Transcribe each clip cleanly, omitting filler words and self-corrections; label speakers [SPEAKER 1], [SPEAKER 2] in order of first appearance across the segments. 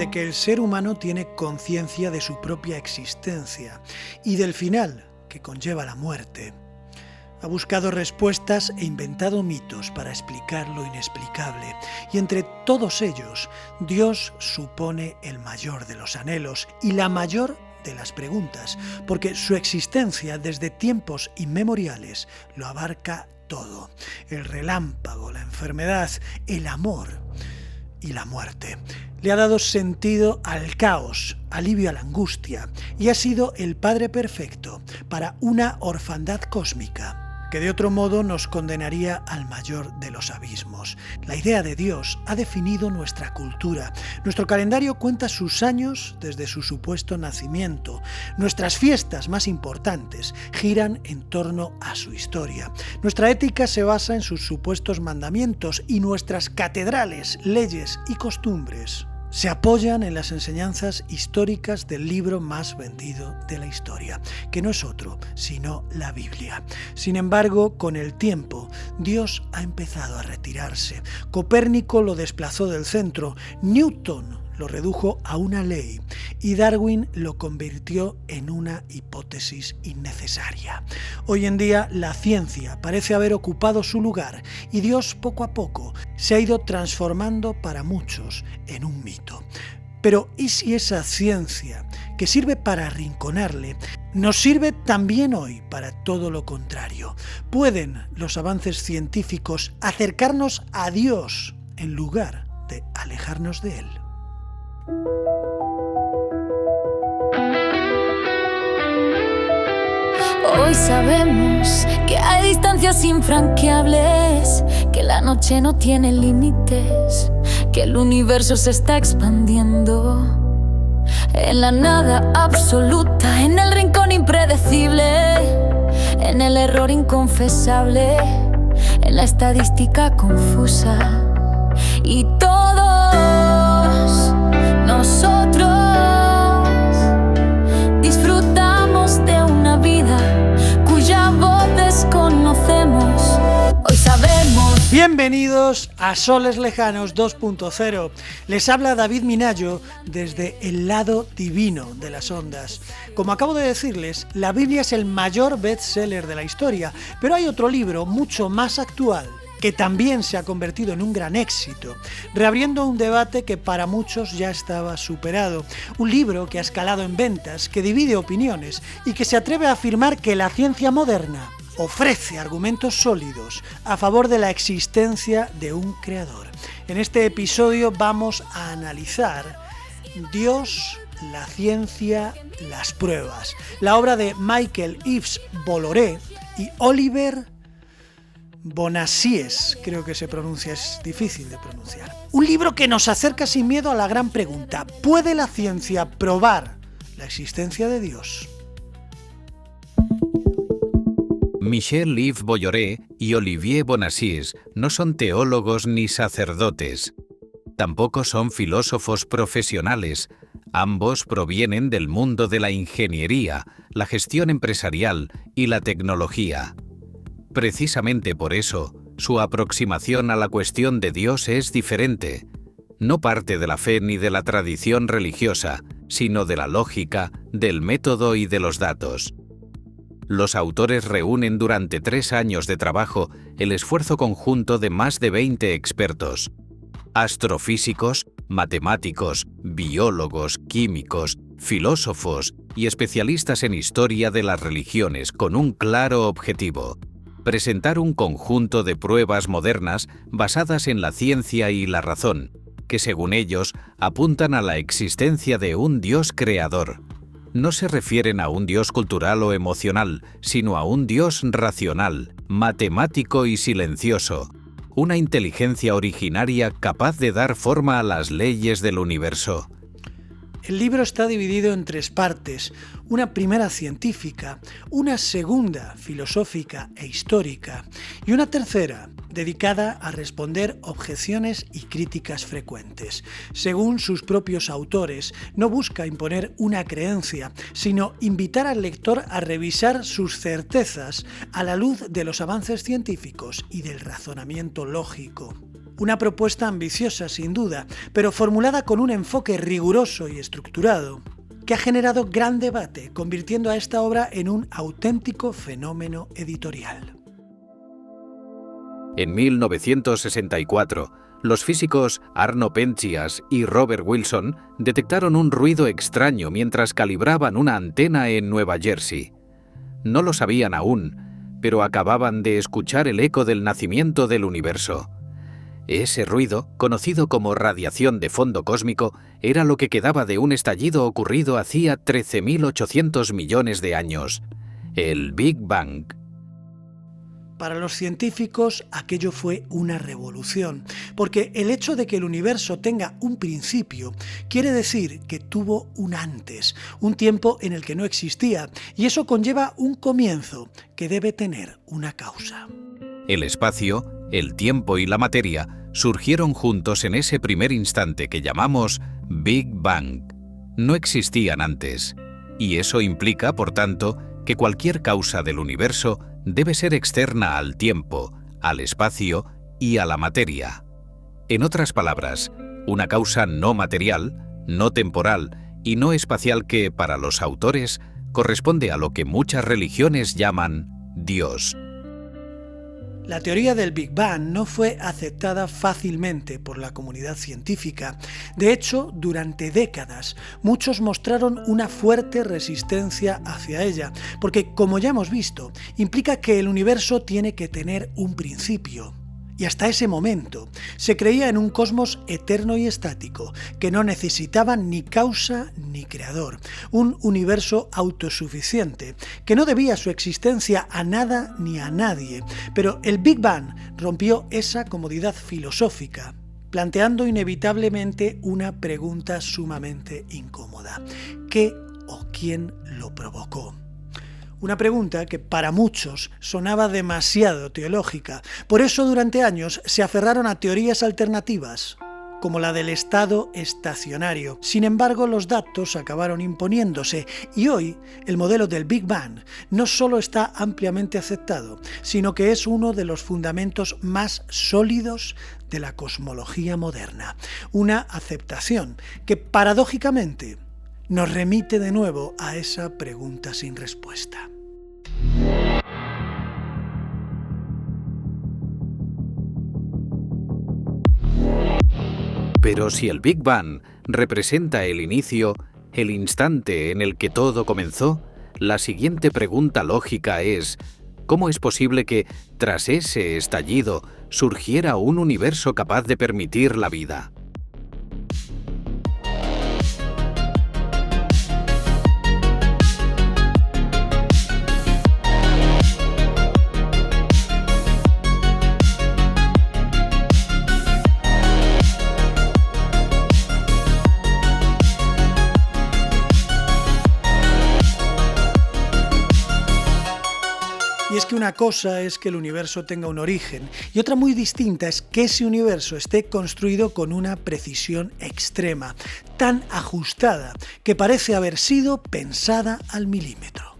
[SPEAKER 1] de que el ser humano tiene conciencia de su propia existencia y del final que conlleva la muerte. Ha buscado respuestas e inventado mitos para explicar lo inexplicable, y entre todos ellos, Dios supone el mayor de los anhelos y la mayor de las preguntas, porque su existencia desde tiempos inmemoriales lo abarca todo: el relámpago, la enfermedad, el amor y la muerte. Le ha dado sentido al caos, alivio a la angustia, y ha sido el Padre perfecto para una orfandad cósmica que de otro modo nos condenaría al mayor de los abismos. La idea de Dios ha definido nuestra cultura. Nuestro calendario cuenta sus años desde su supuesto nacimiento. Nuestras fiestas más importantes giran en torno a su historia. Nuestra ética se basa en sus supuestos mandamientos y nuestras catedrales, leyes y costumbres se apoyan en las enseñanzas históricas del libro más vendido de la historia, que no es otro sino la Biblia. Sin embargo, con el tiempo, Dios ha empezado a retirarse. Copérnico lo desplazó del centro, Newton lo redujo a una ley y Darwin lo convirtió en una hipótesis innecesaria. Hoy en día la ciencia parece haber ocupado su lugar y Dios poco a poco se ha ido transformando para muchos en un mito. Pero ¿y si esa ciencia, que sirve para arrinconarle, nos sirve también hoy para todo lo contrario? ¿Pueden los avances científicos acercarnos a Dios en lugar de alejarnos de Él?
[SPEAKER 2] Hoy sabemos que hay distancias infranqueables, que la noche no tiene límites, que el universo se está expandiendo en la nada absoluta, en el rincón impredecible, en el error inconfesable, en la estadística confusa. Y todos nosotros disfrutamos de una vida cuya voz desconocemos. Hoy sabemos.
[SPEAKER 1] Bienvenidos a Soles Lejanos 2.0. Les habla David Minayo desde el lado divino de las ondas. Como acabo de decirles, la Biblia es el mayor bestseller de la historia, pero hay otro libro mucho más actual que también se ha convertido en un gran éxito, reabriendo un debate que para muchos ya estaba superado. Un libro que ha escalado en ventas, que divide opiniones y que se atreve a afirmar que la ciencia moderna ofrece argumentos sólidos a favor de la existencia de un creador. En este episodio vamos a analizar Dios, la ciencia, las pruebas, la obra de Michael Yves Bolloré y Oliver Bonacieux, creo que se pronuncia, es difícil de pronunciar. Un libro que nos acerca sin miedo a la gran pregunta: ¿puede la ciencia probar la existencia de Dios?
[SPEAKER 3] Michel Yves Bolloré y Olivier Bonacieux no son teólogos ni sacerdotes. Tampoco son filósofos profesionales. Ambos provienen del mundo de la ingeniería, la gestión empresarial y la tecnología. Precisamente por eso, su aproximación a la cuestión de Dios es diferente. No parte de la fe ni de la tradición religiosa, sino de la lógica, del método y de los datos. Los autores reúnen durante 3 años de trabajo el esfuerzo conjunto de más de 20 expertos: astrofísicos, matemáticos, biólogos, químicos, filósofos y especialistas en historia de las religiones, con un claro objetivo: presentar un conjunto de pruebas modernas basadas en la ciencia y la razón, que según ellos apuntan a la existencia de un Dios creador. No se refieren a un Dios cultural o emocional, sino a un Dios racional, matemático y silencioso, una inteligencia originaria capaz de dar forma a las leyes del universo.
[SPEAKER 1] El libro está dividido en 3 partes: una primera científica, una segunda filosófica e histórica y una tercera dedicada a responder objeciones y críticas frecuentes. Según sus propios autores, no busca imponer una creencia, sino invitar al lector a revisar sus certezas a la luz de los avances científicos y del razonamiento lógico. Una propuesta ambiciosa, sin duda, pero formulada con un enfoque riguroso y estructurado, que ha generado gran debate, convirtiendo a esta obra en un auténtico fenómeno editorial.
[SPEAKER 3] En 1964, los físicos Arno Penzias y Robert Wilson detectaron un ruido extraño mientras calibraban una antena en Nueva Jersey. No lo sabían aún, pero acababan de escuchar el eco del nacimiento del universo. Ese ruido, conocido como radiación de fondo cósmico, era lo que quedaba de un estallido ocurrido hacía 13.800 millones de años, el Big Bang.
[SPEAKER 1] Para los científicos aquello fue una revolución, porque el hecho de que el universo tenga un principio quiere decir que tuvo un antes, un tiempo en el que no existía, y eso conlleva un comienzo que debe tener una causa.
[SPEAKER 3] El espacio, el tiempo y la materia surgieron juntos en ese primer instante que llamamos Big Bang. No existían antes, y eso implica, por tanto, que cualquier causa del universo debe ser externa al tiempo, al espacio y a la materia. En otras palabras, una causa no material, no temporal y no espacial que, para los autores, corresponde a lo que muchas religiones llaman Dios.
[SPEAKER 1] La teoría del Big Bang no fue aceptada fácilmente por la comunidad científica. De hecho, durante décadas, muchos mostraron una fuerte resistencia hacia ella, porque, como ya hemos visto, implica que el universo tiene que tener un principio. Y hasta ese momento se creía en un cosmos eterno y estático, que no necesitaba ni causa ni creador, un universo autosuficiente, que no debía su existencia a nada ni a nadie. Pero el Big Bang rompió esa comodidad filosófica, planteando inevitablemente una pregunta sumamente incómoda: ¿qué o quién lo provocó? Una pregunta que para muchos sonaba demasiado teológica. Por eso durante años se aferraron a teorías alternativas, como la del estado estacionario. Sin embargo, los datos acabaron imponiéndose y hoy el modelo del Big Bang no solo está ampliamente aceptado, sino que es uno de los fundamentos más sólidos de la cosmología moderna. Una aceptación que paradójicamente nos remite de nuevo a esa pregunta sin respuesta.
[SPEAKER 3] Pero si el Big Bang representa el inicio, el instante en el que todo comenzó, la siguiente pregunta lógica es: ¿cómo es posible que, tras ese estallido, surgiera un universo capaz de permitir la vida?
[SPEAKER 1] Y es que una cosa es que el universo tenga un origen, y otra muy distinta es que ese universo esté construido con una precisión extrema, tan ajustada que parece haber sido pensada al milímetro.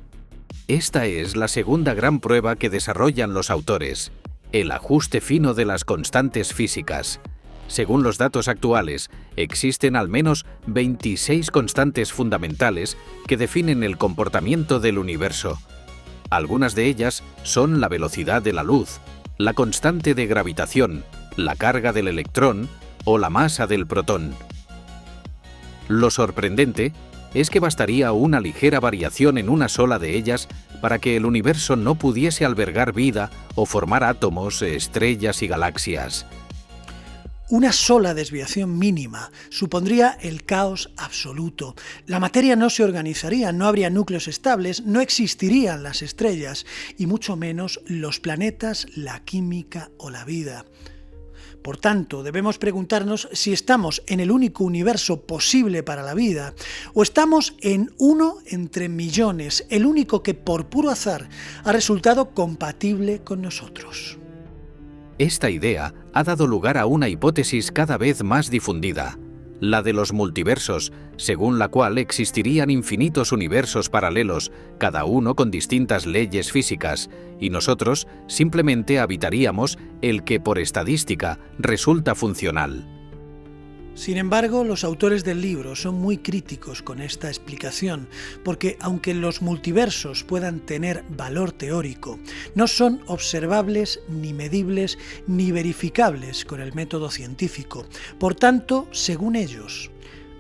[SPEAKER 3] Esta es la segunda gran prueba que desarrollan los autores, el ajuste fino de las constantes físicas. Según los datos actuales, existen al menos 26 constantes fundamentales que definen el comportamiento del universo. Algunas de ellas son la velocidad de la luz, la constante de gravitación, la carga del electrón o la masa del protón. Lo sorprendente es que bastaría una ligera variación en una sola de ellas para que el universo no pudiese albergar vida o formar átomos, estrellas y galaxias.
[SPEAKER 1] Una sola desviación mínima supondría el caos absoluto. La materia no se organizaría, no habría núcleos estables, no existirían las estrellas y mucho menos los planetas, la química o la vida. Por tanto, debemos preguntarnos si estamos en el único universo posible para la vida o estamos en uno entre millones, el único que por puro azar ha resultado compatible con nosotros.
[SPEAKER 3] Esta idea ha dado lugar a una hipótesis cada vez más difundida, la de los multiversos, según la cual existirían infinitos universos paralelos, cada uno con distintas leyes físicas, y nosotros simplemente habitaríamos el que por estadística resulta funcional.
[SPEAKER 1] Sin embargo, los autores del libro son muy críticos con esta explicación, porque aunque los multiversos puedan tener valor teórico, no son observables, ni medibles, ni verificables con el método científico. Por tanto, según ellos,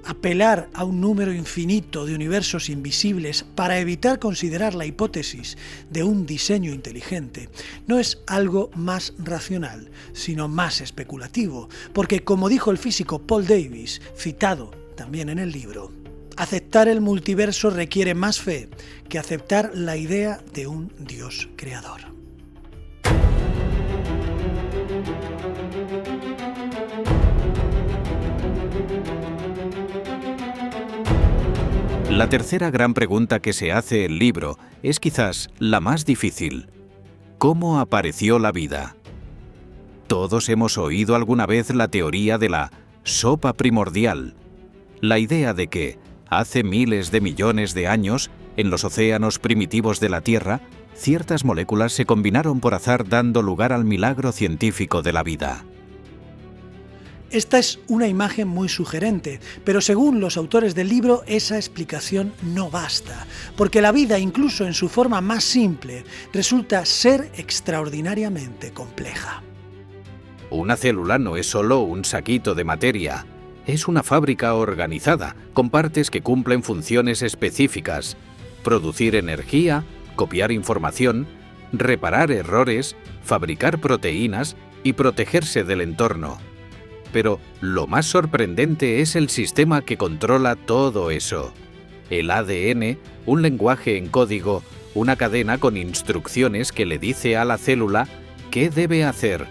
[SPEAKER 1] apelar a un número infinito de universos invisibles para evitar considerar la hipótesis de un diseño inteligente no es algo más racional, sino más especulativo, porque como dijo el físico Paul Davies, citado también en el libro, aceptar el multiverso requiere más fe que aceptar la idea de un Dios creador.
[SPEAKER 3] La tercera gran pregunta que se hace el libro es quizás la más difícil. ¿Cómo apareció la vida? Todos hemos oído alguna vez la teoría de la sopa primordial, la idea de que, hace miles de millones de años, en los océanos primitivos de la Tierra, ciertas moléculas se combinaron por azar dando lugar al milagro científico de la vida.
[SPEAKER 1] Esta es una imagen muy sugerente, pero según los autores del libro, esa explicación no basta, porque la vida, incluso en su forma más simple, resulta ser extraordinariamente compleja.
[SPEAKER 3] Una célula no es solo un saquito de materia, es una fábrica organizada, con partes que cumplen funciones específicas: producir energía, copiar información, reparar errores, fabricar proteínas y protegerse del entorno. Pero lo más sorprendente es el sistema que controla todo eso. El ADN, un lenguaje en código, una cadena con instrucciones que le dice a la célula qué debe hacer.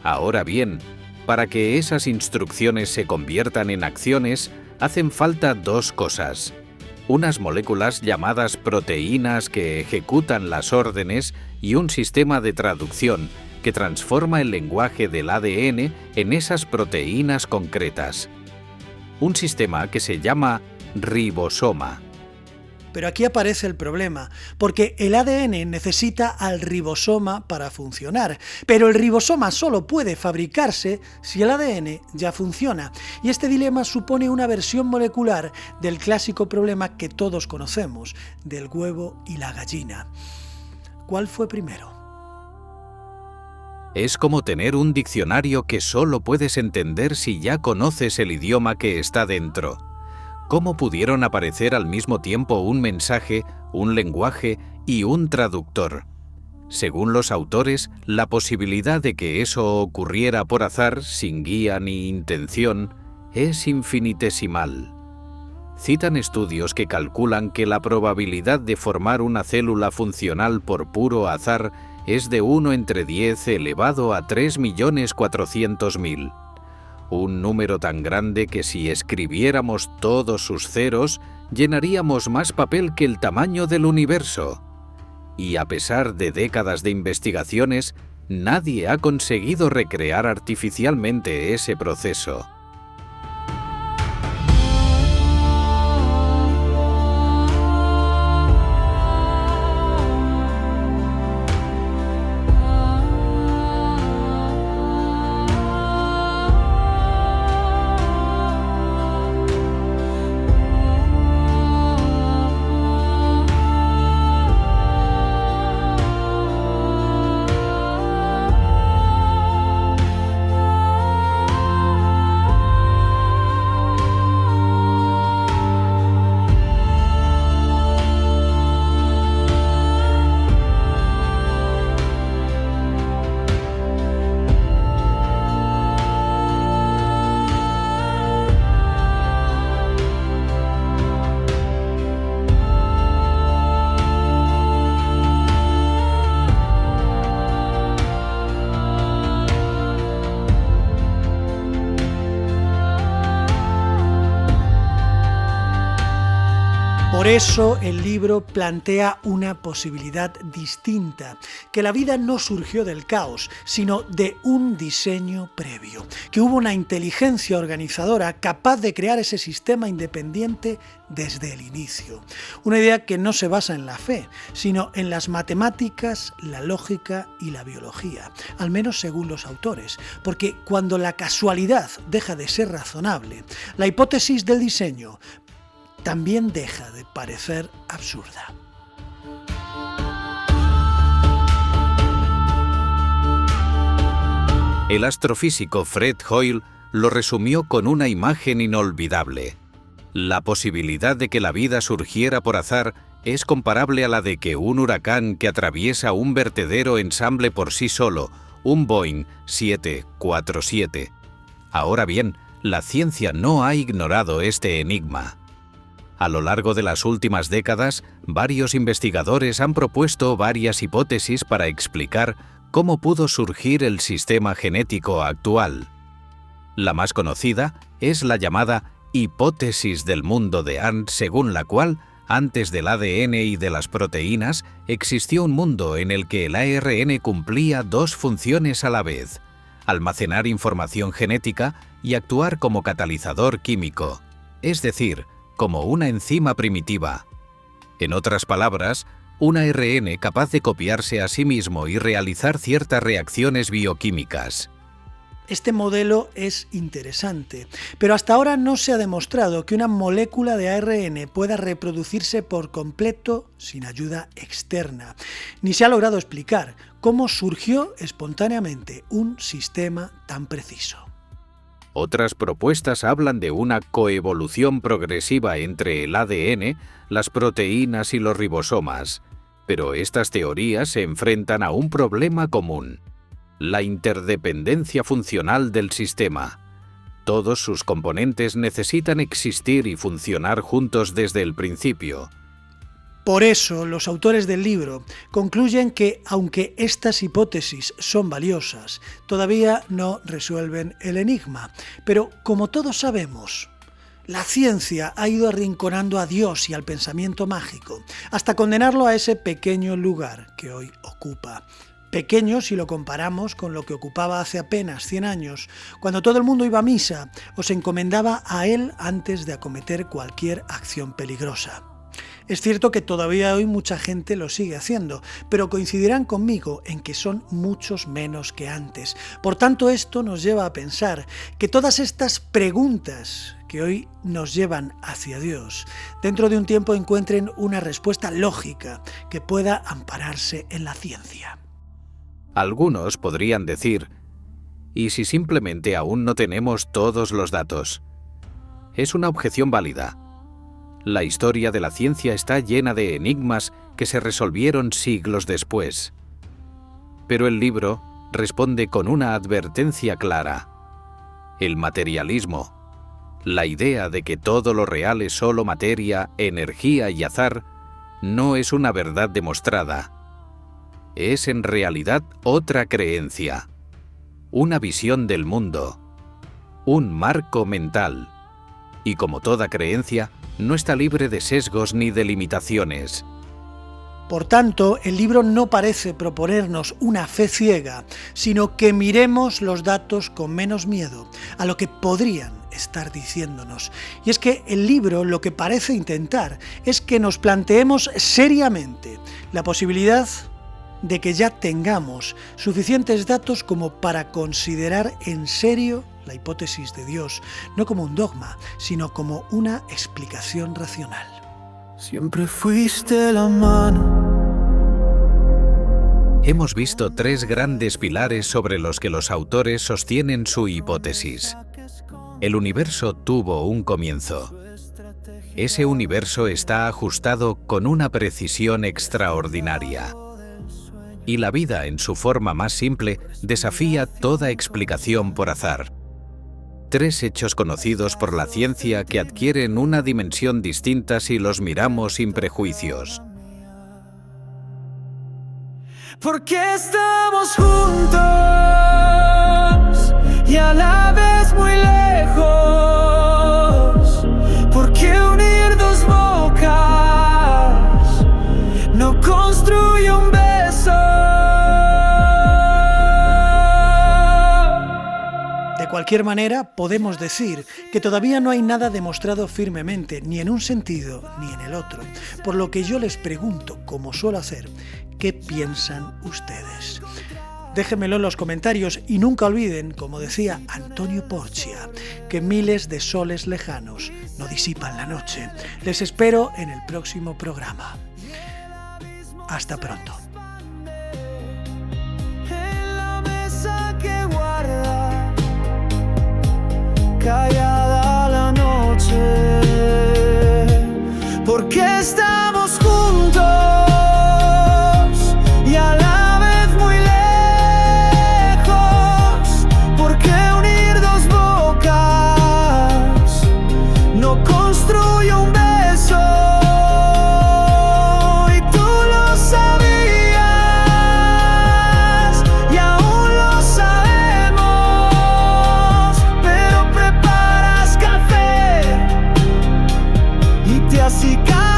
[SPEAKER 3] Ahora bien, para que esas instrucciones se conviertan en acciones, hacen falta dos cosas: unas moléculas llamadas proteínas que ejecutan las órdenes y un sistema de traducción que transforma el lenguaje del ADN en esas proteínas concretas. Un sistema que se llama ribosoma.
[SPEAKER 1] Pero aquí aparece el problema, porque el ADN necesita al ribosoma para funcionar, pero el ribosoma solo puede fabricarse si el ADN ya funciona, y este dilema supone una versión molecular del clásico problema que todos conocemos, del huevo y la gallina. ¿Cuál fue primero?
[SPEAKER 3] Es como tener un diccionario que solo puedes entender si ya conoces el idioma que está dentro. ¿Cómo pudieron aparecer al mismo tiempo un mensaje, un lenguaje y un traductor? Según los autores, la posibilidad de que eso ocurriera por azar, sin guía ni intención, es infinitesimal. Citan estudios que calculan que la probabilidad de formar una célula funcional por puro azar es de 1 entre 10 elevado a 3.400.000. Un número tan grande que si escribiéramos todos sus ceros, llenaríamos más papel que el tamaño del universo. Y a pesar de décadas de investigaciones, nadie ha conseguido recrear artificialmente ese proceso.
[SPEAKER 1] Por eso el libro plantea una posibilidad distinta, que la vida no surgió del caos, sino de un diseño previo, que hubo una inteligencia organizadora capaz de crear ese sistema independiente desde el inicio. Una idea que no se basa en la fe, sino en las matemáticas, la lógica y la biología, al menos según los autores, porque cuando la casualidad deja de ser razonable, la hipótesis del diseño también deja de parecer absurda.
[SPEAKER 3] El astrofísico Fred Hoyle lo resumió con una imagen inolvidable. La posibilidad de que la vida surgiera por azar es comparable a la de que un huracán que atraviesa un vertedero ensamble por sí solo un Boeing 747. Ahora bien, la ciencia no ha ignorado este enigma. A lo largo de las últimas décadas, varios investigadores han propuesto varias hipótesis para explicar cómo pudo surgir el sistema genético actual. La más conocida es la llamada hipótesis del mundo de Ant, según la cual, antes del ADN y de las proteínas, existió un mundo en el que el ARN cumplía dos funciones a la vez: almacenar información genética y actuar como catalizador químico, es decir, como una enzima primitiva. En otras palabras, un ARN capaz de copiarse a sí mismo y realizar ciertas reacciones bioquímicas.
[SPEAKER 1] Este modelo es interesante, pero hasta ahora no se ha demostrado que una molécula de ARN pueda reproducirse por completo sin ayuda externa, ni se ha logrado explicar cómo surgió espontáneamente un sistema tan preciso.
[SPEAKER 3] Otras propuestas hablan de una coevolución progresiva entre el ADN, las proteínas y los ribosomas, pero estas teorías se enfrentan a un problema común: la interdependencia funcional del sistema. Todos sus componentes necesitan existir y funcionar juntos desde el principio.
[SPEAKER 1] Por eso, los autores del libro concluyen que, aunque estas hipótesis son valiosas, todavía no resuelven el enigma. Pero, como todos sabemos, la ciencia ha ido arrinconando a Dios y al pensamiento mágico, hasta condenarlo a ese pequeño lugar que hoy ocupa. Pequeño si lo comparamos con lo que ocupaba hace apenas 100 años, cuando todo el mundo iba a misa o se encomendaba a él antes de acometer cualquier acción peligrosa. Es cierto que todavía hoy mucha gente lo sigue haciendo, pero coincidirán conmigo en que son muchos menos que antes. Por tanto, esto nos lleva a pensar que todas estas preguntas que hoy nos llevan hacia Dios, dentro de un tiempo encuentren una respuesta lógica que pueda ampararse en la ciencia.
[SPEAKER 3] Algunos podrían decir: ¿y si simplemente aún no tenemos todos los datos? Es una objeción válida. La historia de la ciencia está llena de enigmas que se resolvieron siglos después. Pero el libro responde con una advertencia clara: el materialismo, la idea de que todo lo real es solo materia, energía y azar, no es una verdad demostrada. Es en realidad otra creencia, una visión del mundo, un marco mental, y como toda creencia, no está libre de sesgos ni de limitaciones.
[SPEAKER 1] Por tanto, el libro no parece proponernos una fe ciega, sino que miremos los datos con menos miedo a lo que podrían estar diciéndonos. Y es que el libro lo que parece intentar es que nos planteemos seriamente la posibilidad de que ya tengamos suficientes datos como para considerar en serio la hipótesis de Dios, no como un dogma, sino como una explicación racional.
[SPEAKER 4] Siempre fuiste la mano.
[SPEAKER 3] Hemos visto tres grandes pilares sobre los que los autores sostienen su hipótesis. El universo tuvo un comienzo. Ese universo está ajustado con una precisión extraordinaria. Y la vida, en su forma más simple, desafía toda explicación por azar. Tres hechos conocidos por la ciencia que adquieren una dimensión distinta si los miramos sin prejuicios.
[SPEAKER 4] Porque estamos juntos y a la vez muy lejos. Porque unir dos bocas
[SPEAKER 1] cualquier manera, podemos decir que todavía no hay nada demostrado firmemente, ni en un sentido ni en el otro, por lo que yo les pregunto, como suelo hacer, ¿qué piensan ustedes? Déjenmelo en los comentarios y nunca olviden, como decía Antonio Porcia, que miles de soles lejanos no disipan la noche. Les espero en el próximo programa. Hasta pronto.
[SPEAKER 4] En la mesa que guarda, callada la noche, porque estamos juntos y a la vez muy lejos, porque unir dos bocas no construye un beso, y tú lo sabías y aún lo sabemos, pero preparas café y te acicallas